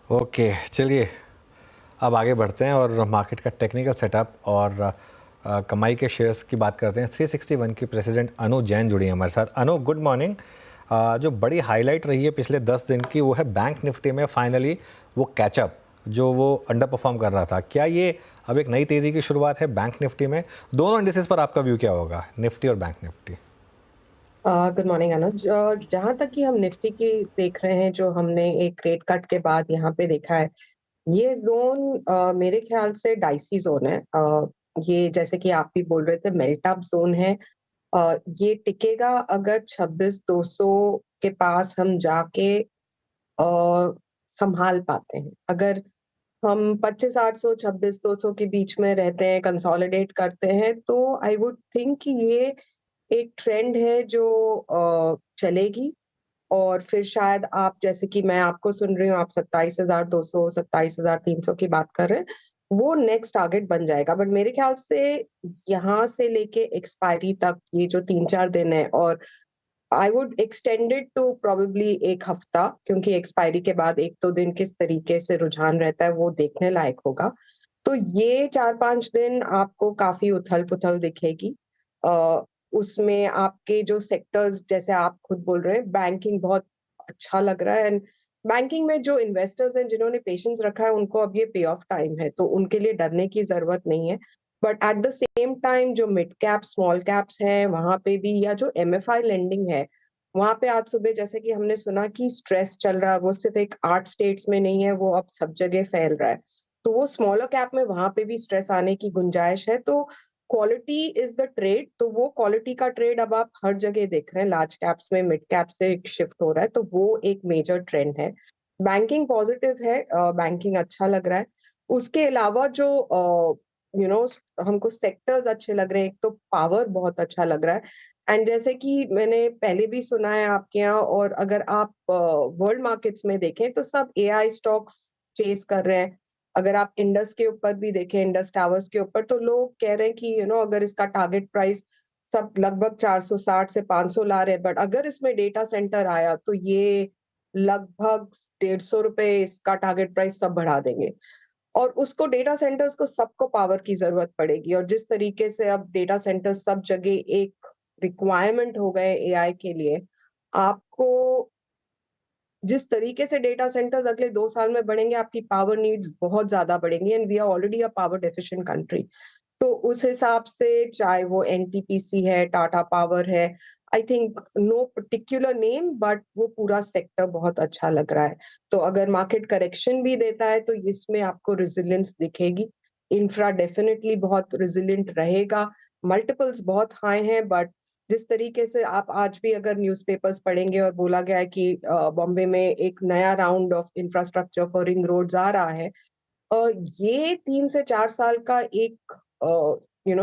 Okay, चलिए अब आगे बढ़ते हैं और मार्केट का टेक्निकल सेटअप और कमाई के शेयर्स की बात करते हैं। 361 की प्रेसिडेंट अनु जैन जुड़ी हैं हमारे साथ। अनु, गुड मॉर्निंग। जो बड़ी हाईलाइट रही है पिछले 10 दिन की वो है बैंक निफ्टी में फाइनली वो कैचअप जो वो अंडर परफॉर्म कर रहा था। क्या ये अब एक नई तेज़ी की शुरुआत है बैंक निफ्टी में? दोनों इंडिसेस पर आपका व्यू क्या होगा, निफ्टी और बैंक निफ्टी? गुड मॉर्निंग अनुज। जहां तक कि हम निफ्टी की देख रहे हैं, जो हमने एक रेट कट के बाद यहाँ पे देखा है, ये जोन मेरे ख्याल से डाइसी जोन है। ये जैसे कि आप भी बोल रहे थे, मेल्ट अप जोन है। ये टिकेगा अगर 26,200 के पास हम जाके संभाल पाते हैं। अगर हम 25,800 26,200 के बीच में रहते हैं, कंसोलिडेट करते हैं, तो आई वुड थिंक कि ये एक ट्रेंड है जो चलेगी। और फिर शायद आप, जैसे कि मैं आपको सुन रही हूँ, आप 27,200 27,300 की बात कर रहे हैं, वो नेक्स्ट टारगेट बन जाएगा। बट मेरे ख्याल से यहाँ से लेके एक्सपायरी तक ये जो 3-4 दिन है, और I would extend it to probably एक हफ्ता, क्योंकि एक्सपायरी के बाद 1-2 दिन किस तरीके से रुझान रहता है वो देखने लायक होगा। तो ये 4-5 दिन आपको काफी उथल पुथल दिखेगी। अ, उसमें आपके जो सेक्टर्स, जैसे आप खुद बोल रहे हैं, बैंकिंग बहुत अच्छा लग रहा है। एंड बैंकिंग में जो इन्वेस्टर्स हैं, जिन्होंने पेशेंस रखा है, उनको अब ये पे ऑफ टाइम है, तो उनके लिए डरने की जरूरत नहीं है। But at the same time जो मिड कैप स्मॉल कैप्स हैं वहां पे भी, या जो एमएफआई लेंडिंग है, वहां पे आज सुबह जैसे कि हमने सुना कि स्ट्रेस चल रहा है, वो सिर्फ एक 8 स्टेट्स में नहीं है, वो अब सब जगह फैल रहा है। तो वो स्मॉलर कैप में वहां पे भी स्ट्रेस आने की गुंजाइश है। तो क्वालिटी इज द ट्रेड, तो वो क्वालिटी का ट्रेड अब आप हर जगह देख रहे हैं। लार्ज कैप्स में मिड कैप से एक शिफ्ट हो रहा है, तो वो एक मेजर ट्रेंड है। बैंकिंग पॉजिटिव है, बैंकिंग अच्छा लग रहा है। उसके अलावा जो हमको सेक्टर्स अच्छे लग रहे हैं, एक तो पावर बहुत अच्छा लग रहा है। एंड जैसे कि मैंने पहले भी सुना है आपके यहाँ, और अगर आप वर्ल्ड मार्केट्स में देखें तो सब एआई स्टॉक्स चेस कर रहे हैं। अगर आप इंडस के ऊपर भी देखें, इंडस टावर्स के ऊपर, तो लोग कह रहे हैं कि अगर इसका टारगेट प्राइस सब लगभग 460 से 500 ला रहे हैं, बट अगर इसमें डेटा सेंटर आया तो ये लगभग 150 रुपए इसका टारगेट प्राइस सब बढ़ा देंगे। और उसको, डेटा सेंटर्स को, सबको पावर की जरूरत पड़ेगी। और जिस तरीके से अब डेटा सेंटर्स सब जगह एक रिक्वायरमेंट हो गए एआई के लिए, आपको जिस तरीके से डेटा सेंटर्स अगले 2 साल में बढ़ेंगे, आपकी पावर नीड्स बहुत ज्यादा बढ़ेंगी। And we are already a power deficient country. तो उस हिसाब से, चाहे वो एनटीपीसी है, टाटा पावर है, I think no particular name, but वो पूरा सेक्टर बहुत अच्छा लग रहा है। तो अगर मार्केट करेक्शन भी देता है तो इसमें आपको रेजिलियंस दिखेगी। इंफ्रा डेफिनेटली बहुत रेजिलियंट रहेगा। मल्टीपल्स बहुत हाई हैं, बट जिस तरीके से आप आज भी अगर न्यूज़पेपर्स पढ़ेंगे, और बोला गया है कि बॉम्बे में एक नया round of infrastructure for ring roads आ रहा है। अ, ये 3 से 4 साल का एक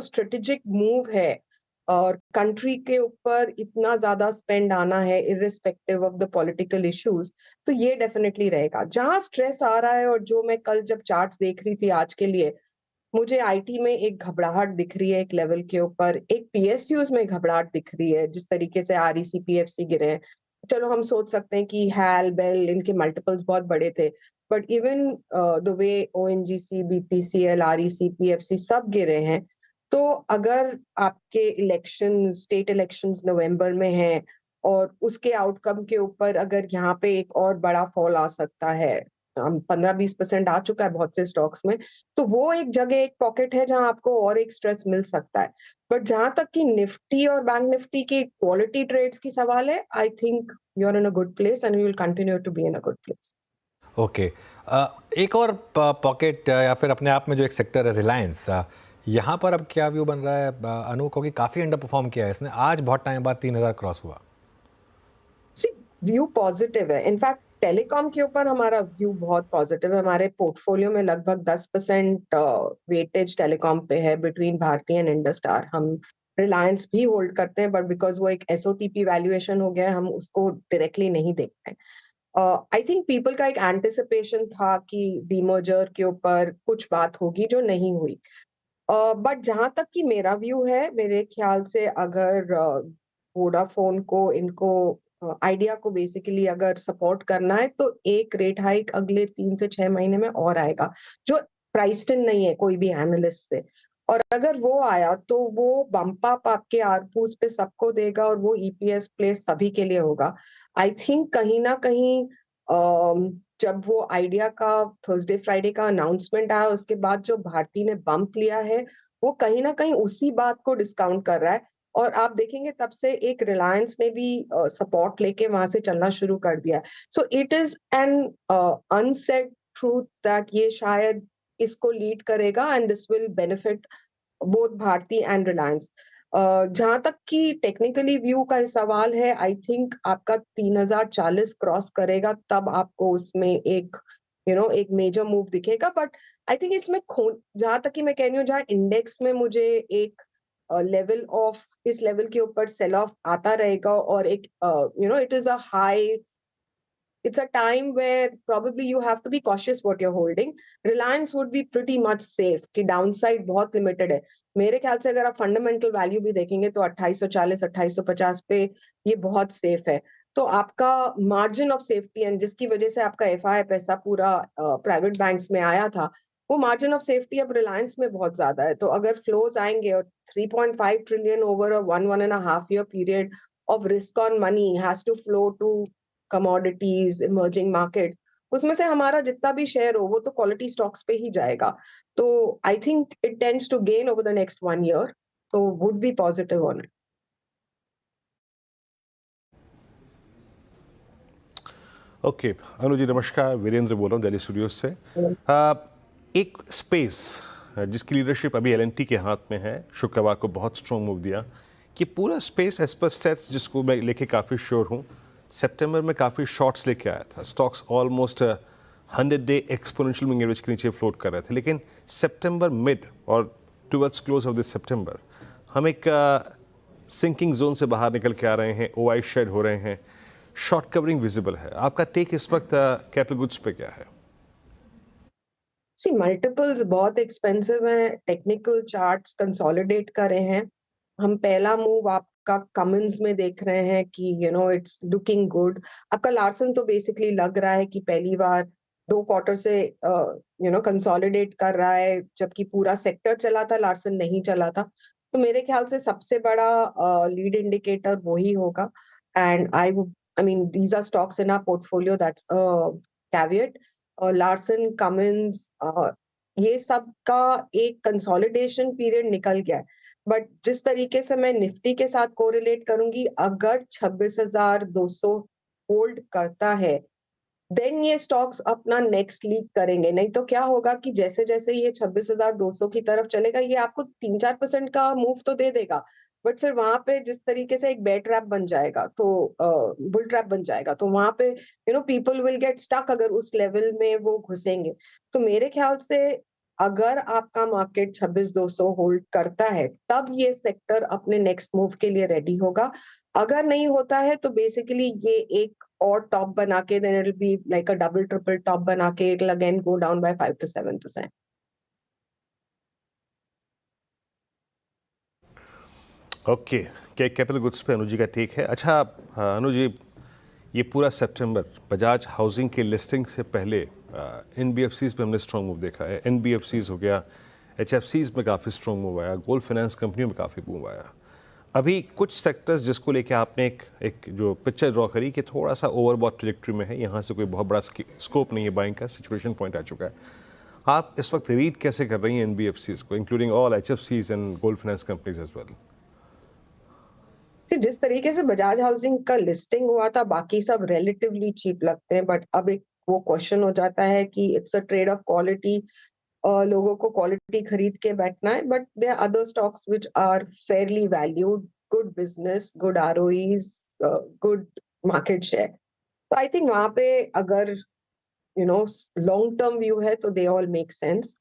स्ट्रेटेजिक मूव है। और कंट्री के ऊपर इतना ज्यादा स्पेंड आना है, irrespective of the political issues, तो ये डेफिनेटली रहेगा। जहां स्ट्रेस आ रहा है, और जो मैं कल जब चार्ट्स देख रही थी आज के लिए, मुझे आईटी में एक घबराहट दिख रही है एक लेवल के ऊपर, एक पीएसयूज में घबराहट दिख रही है। जिस तरीके से आरईसी पीएफसी गिरे हैं, चलो हम सोच सकते हैं कि हैल बेल इनके मल्टीपल्स बहुत बड़े थे, but even the way ONGC BPCL REC PFC सब गिरे हैं। तो अगर आपके इलेक्शन, स्टेट इलेक्शंस नवंबर में हैं, और उसके आउटकम के ऊपर अगर यहाँ पे एक और बड़ा फॉल आ सकता है, 15-20% आ चुका है बहुत से स्टॉक्स में, तो वो एक जगह, एक पॉकेट है जहां आपको और एक स्ट्रेस मिल सकता है। बट जहां तक कि निफ्टी और बैंक निफ्टी की क्वालिटी ट्रेड्स की सवाल है, I think you are in a good place and you will continue to be in a good place. Okay. एक और पॉकेट या फिर अपने आप में जो एक सेक्टर है रिलायंस, यहाँ पर अब क्या व्यू बन रहा है अनु को? कि काफ़ी अंडर परफॉर्म किया है इसने, आज बहुत टाइम बाद 3,000 क्रॉस हुआ। सी, व्यू पॉजिटिव है। इनफैक्ट टेलीकॉम के ऊपर हमारा व्यू बहुत पॉजिटिव है। हमारे पोर्टफोलियो में लगभग 10% वेटेज टेलीकॉम पे है, between Bharti and Indus Star. हम रिलायंस भी होल्ड करते हैं, बट बिकॉज वो एक एसओटीपी वैल्यूएशन हो गया है, हम उसको डायरेक्टली नहीं देखते हैं। आई थिंक पीपल का एक एंटिसिपेशन था कि डीमर्जर के ऊपर कुछ बात होगी, जो नहीं हुई। बट जहां तक कि मेरा व्यू है, मेरे ख्याल से अगर वोडाफोन को, इनको आइडिया को बेसिकली अगर सपोर्ट करना है तो एक रेट हाइक अगले 3 से 6 महीने में और आएगा, जो प्राइस्ड इन नहीं है कोई भी एनालिस्ट से। और अगर वो आया तो वो बम्प अप आपके आरपूस पे सबको देगा और वो ईपीएस प्ले सभी के लिए होगा। आई थिंक कहीं ना कहीं जब वो आइडिया का थर्सडे फ्राइडे का अनाउंसमेंट आया उसके बाद जो भारती ने बम्प लिया है वो कहीं ना कहीं उसी बात को डिस्काउंट कर रहा है। और आप देखेंगे तब से एक रिलायंस ने भी सपोर्ट लेके वहां से चलना शुरू कर दिया। So it is an unsaid truth that ये शायद इसको लीड करेगा and this will benefit both Bharti and Reliance. जहां तक कि टेक्निकली व्यू का सवाल है, आई थिंक आपका 3040 क्रॉस करेगा तब आपको उसमें एक एक मेजर मूव दिखेगा। बट आई थिंक इसमें जहां तक कि मैं कह रही हूँ जहां इंडेक्स में मुझे एक लेवल ऑफ इस लेवल के ऊपर सेल ऑफ आता रहेगा और एक it is a high, it's a time where probably you have to be cautious what you're holding. Reliance would be pretty much safe कि downside बहुत limited है। मेरे ख्याल से अगर आप फंडामेंटल वैल्यू भी देखेंगे तो 2840 2850 पे ये बहुत सेफ है। तो आपका मार्जिन ऑफ सेफ्टी एंड जिसकी वजह से आपका एफआई पैसा पूरा प्राइवेट बैंक्स में आया था, वो मार्जिन ऑफ सेफ्टी अब रिलायंस में बहुत ज्यादा है। तो अगर फ्लोज आएंगे और 3.5 trillion over a 1.5 year period of risk on money has to flow to commodities emerging market, उसमें से हमारा जितना भी शेयर हो वो तो क्वालिटी स्टॉक्स पे ही जाएगा। तो I think it tends to gain over the next 1 year, तो would be positive on it. Okay Anu ji नमस्कार, वीरेंद्र बोल रहा हूँ दिल्ली स्टूडियो से। एक स्पेस जिसकी लीडरशिप अभी एलएनटी के हाथ में है, शुक्रवार को बहुत स्ट्रॉन्ग मूव दिया कि पूरा स्पेस एज पर स्टेट्स जिसको मैं लेके काफ़ी श्योर हूँ, सितंबर में काफ़ी शॉर्ट्स लेके आया था। Stocks almost 100-day exponential moving average के नीचे फ्लोट कर रहे थे, लेकिन सितंबर मिड और टुवर्ड्स क्लोज ऑफ दिस सितंबर हम एक सिंकिंग जोन से बाहर निकल के आ रहे हैं, ओआई शेड हो रहे हैं, शॉर्ट कवरिंग विजिबल है। आपका टेक इस वक्त कैपिटल गुड्स पे क्या है? सी मल्टीपल्स बहुत एक्सपेंसिव हैं, टेक्निकल चार्ट्स कंसोलिडेट कर रहे हैं। हम पहला मूव आपका कमिंस में देख रहे हैं कि इट्स लुकिंग गुड। आपका लार्सन तो बेसिकली लग रहा है कि पहली बार 2 क्वार्टर से कंसोलिडेट कर रहा है, जबकि पूरा सेक्टर चला था, लार्सन नहीं चला था। तो मेरे ख्याल से सबसे बड़ा लीड इंडिकेटर वही होगा। And I mean these are stocks in our portfolio, that's caveat. Larsen Cummins ये सब का एक कंसोलिडेशन पीरियड निकल गया है। बट जिस तरीके से मैं निफ्टी के साथ कोरिलेट करूंगी, अगर 26,200 होल्ड करता है देन ये स्टॉक्स अपना नेक्स्ट लीग करेंगे। नहीं तो क्या होगा कि जैसे जैसे ये 26,200 की तरफ चलेगा, ये आपको 3-4% का मूव तो दे देगा, बट फिर वहां पे जिस तरीके से एक बेयर ट्रैप बन जाएगा, तो बुल ट्रैप बन जाएगा, तो वहां पे पीपल विल गेट स्टक अगर उस लेवल में वो घुसेंगे। तो मेरे ख्याल से अगर आपका मार्केट 26,200 होल्ड करता है तब ये सेक्टर अपने नेक्स्ट मूव के लिए रेडी होगा। अगर नहीं होता है तो बेसिकली ये एक और टॉप बना के then it will be like a double triple top बना के it again go down by 5 to 7%। Okay, क्या कैपिटल गुड्स पे अनु जी का टेक है? अच्छा अनु जी, ये पूरा सितंबर बजाज हाउसिंग के लिस्टिंग से पहले एनबीएफसीज पे हमने स्ट्रॉन्ग मूव देखा है। एनबीएफसीज हो गया, एचएफसीज में काफ़ी स्ट्रॉन्ग मूव आया, गोल्ड फाइनेंस कंपनियों में काफ़ी मूव आया। अभी कुछ सेक्टर्स जिसको लेके आपने एक जो पिक्चर ड्रॉ करी कि थोड़ा सा ओवरबॉट ट्रेजेक्ट्री में है, यहाँ से कोई बहुत बड़ा स्कोप नहीं है बाइंग का, सिचुएशन पॉइंट आ चुका है। आप इस वक्त रीड कैसे कर रही हैं एनबीएफसीज को, इंक्लूडिंग ऑल एचएफसीज and gold finance companies as well? जिस तरीके से बजाज हाउसिंग का लिस्टिंग हुआ था, बाकी सब रिलेटिवली चीप लगते हैं, बट अब एक वो क्वेश्चन हो जाता है कि it's a trade of quality. लोगों को क्वालिटी खरीद के बैठना है, but there are other stocks which are fairly valued, good business, good ROEs, good market share. तो आई थिंक वहां पे अगर लॉन्ग टर्म व्यू है तो they all make sense.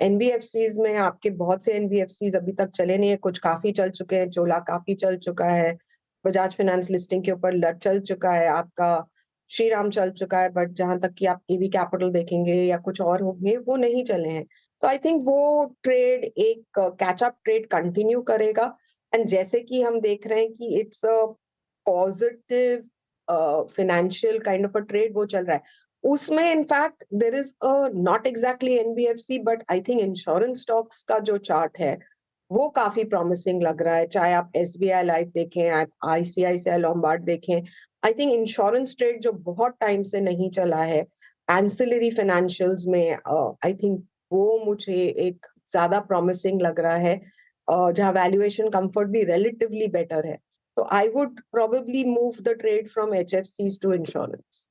NBFCs में आपके बहुत से एनबीएफसीज अभी तक चले नहीं है, कुछ काफी चल चुके हैं, चोला काफी चल चुका है, बजाज फाइनेंस लिस्टिंग के ऊपर चल चुका है, आपका श्रीराम चल चुका है, बट जहां तक कि आप ईवी कैपिटल देखेंगे या कुछ और होंगे वो नहीं चले हैं। तो आई थिंक वो ट्रेड एक कैचअप ट्रेड कंटिन्यू करेगा। एंड जैसे कि हम देख रहे हैं कि it's a positive financial kind of a trade वो चल रहा है, उसमें in fact there is not exactly NBFC but I think insurance stocks का जो चार्ट है वो काफी प्रॉमिसिंग लग रहा है। चाहे आप एसबीआई लाइफ देखें, आप आईसीआईसीआई लोम्बार्ड देखें, आई थिंक इंश्योरेंस ट्रेड जो बहुत टाइम से नहीं चला है, एंसिलरी फाइनेंशियल्स में आई थिंक वो मुझे एक ज्यादा प्रॉमिसिंग लग रहा है, जहाँ वैल्यूएशन कंफर्ट भी रिलेटिवली बेटर है। तो I would probably move the trade from एचएफसीज टू इंश्योरेंस।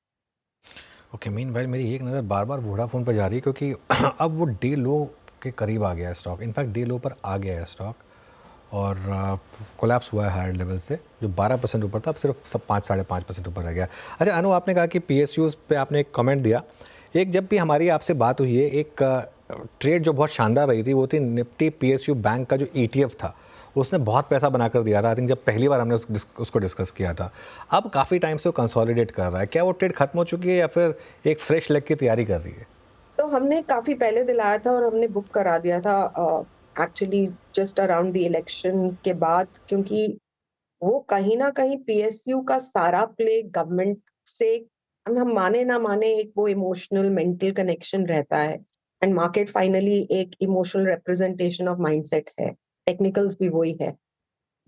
ओके, मीनवाइल मेरी एक नज़र बार बार वोडाफोन पर जा रही है क्योंकि अब वो डे लो के करीब आ गया है स्टॉक, इनफैक्ट डे लो पर आ गया है स्टॉक और कोलैप्स हुआ है हायर लेवल से, जो 12% ऊपर था अब सिर्फ सब 5-5.5% ऊपर रह गया। अच्छा अनु, आपने कहा कि पीएसयूज़ पे आपने एक कमेंट दिया, एक जब भी हमारी आपसे बात हुई है एक ट्रेड जो बहुत शानदार रही थी वो थी निफ्टी पीएसयू बैंक का जो ईटीएफ था, उसने बहुत पैसा बनाकर दिया था। आई थिंक जब पहली बार हमने उसको डिस्कस किया था, अब काफ़ी टाइम से वो कंसोलिडेट कर रहा है, क्या वो ट्रेड खत्म हो चुकी है या फिर एक फ्रेश लेग की तैयारी कर रही है? तो हमने काफी पहले दिलाया था और हमने बुक करा दिया था actually just around the election के बाद, क्योंकि वो कहीं ना कहीं पीएसयू का सारा प्ले गवर्नमेंट से, हम माने ना माने, एक वो इमोशनल मेंटल कनेक्शन रहता है एंड मार्केट फाइनली एक इमोशनल रिप्रेजेंटेशन ऑफ माइंडसेट है, टेक्निकल्स भी वही है।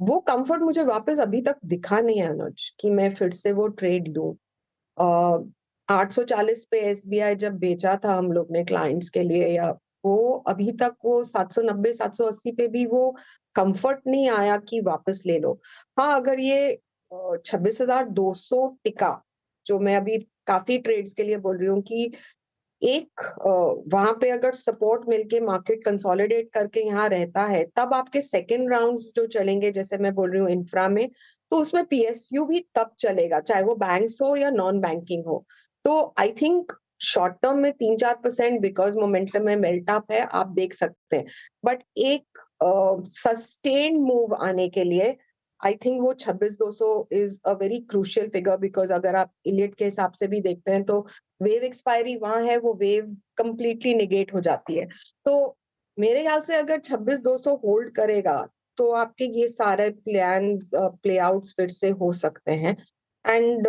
वो कंफर्ट मुझे वापस अभी तक दिखा नहीं है अनुज कि मैं फिर से वो ट्रेड लूं। 840 पे एसबीआई जब बेचा था हम लोग ने क्लाइंट्स के लिए, या वो अभी तक वो 790 780 पे भी वो कंफर्ट नहीं आया कि वापस ले लो। हाँ, अगर ये 26,200 टिका, जो मैं अभी काफी ट्रेड्स के लिए बोल रही हूँ कि एक वहां पे अगर सपोर्ट मिलके मार्केट कंसोलिडेट करके यहाँ रहता है, तब आपके सेकंड राउंड्स जो चलेंगे, जैसे मैं बोल रही हूँ इंफ्रा में, तो उसमें पीएसयू भी तब चलेगा, चाहे वो बैंक्स हो या नॉन बैंकिंग हो। तो आई थिंक शॉर्ट टर्म में 3-4% बिकॉज मोमेंटम में मेल्ट अप है, आप देख सकते हैं, बट एक सस्टेन्ड मूव आने के लिए आई थिंक वो 26,200 is a very crucial figure, because अगर आप इलियट के हिसाब से भी देखते हैं तो वेव एक्सपायरी वहां है, वो वेव कंप्लीटली निगेट हो जाती है। तो मेरे ख्याल से अगर 26,200 होल्ड करेगा तो आपके ये सारे प्लान्स प्ले आउट्स फिर से हो सकते हैं। एंड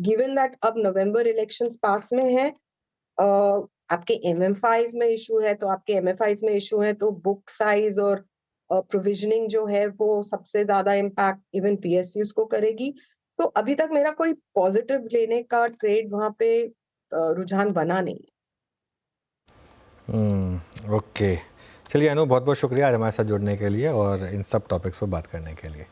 गिवन दैट अब नवंबर इलेक्शंस पास में है, आपके एमएफआईज में इशू है, तो आपके एमएफआईज में इशू है तो बुक साइज और प्रोविजनिंग जो है वो सबसे ज्यादा इम्पैक्ट इवन पीएसयूज को करेगी। तो अभी तक मेरा कोई पॉजिटिव लेने का ट्रेड वहां पे रुझान बना नहीं है। ओके, चलिए अनु, बहुत बहुत शुक्रिया आज हमारे साथ जुड़ने के लिए और इन सब टॉपिक्स पर बात करने के लिए।